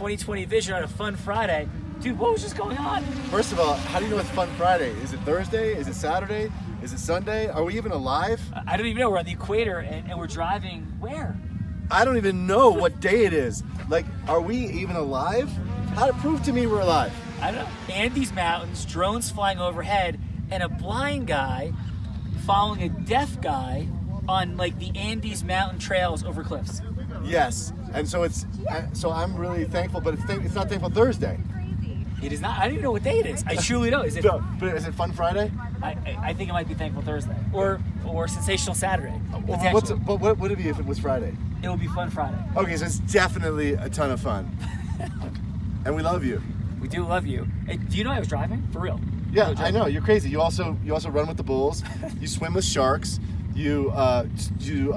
2020 vision on a fun Friday. Dude, what was just going on? First of all, how do you know it's Fun Friday? Is it Thursday? Is it Saturday? Is it Sunday? Are we even alive? I don't even know. We're on the equator and we're driving where? I don't even know what day it is. Like, are we even alive? How to prove to me we're alive? I don't know. Andes Mountains, drones flying overhead, and a blind guy following a deaf guy on like the Andes mountain trails over cliffs. Yes, and so I'm really thankful, but it's not Thankful Thursday. It is not. I don't even know what day it is. I truly don't. Is it? No, but is it Fun Friday? I think it might be Thankful Thursday or Sensational Saturday. But what would it be if it was Friday? It would be Fun Friday. Okay, so it's definitely a ton of fun, and we love you. We do love you. Hey, do you know I was driving? For real? Yeah, I know. You're crazy. You also run with the bulls. You swim with sharks. You do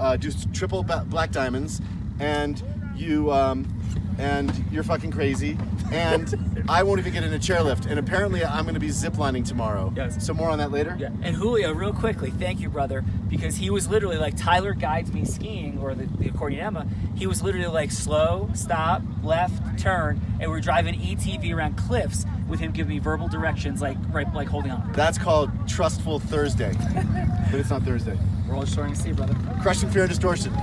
triple black diamonds, and you're fucking crazy. And I won't even get in a chairlift. And apparently, I'm going to be ziplining tomorrow. Yes. So more on that later. Yeah. And Julio, real quickly, thank you, brother, because he was literally like Tyler guides me skiing, or the accordion Emma. He was literally like slow, stop, left, turn, and we're driving ATV around cliffs with him giving me verbal directions, like holding on. That's called Trustful Thursday, but it's not Thursday. We're all just starting to see, brother. Crushing Fear and Distortion.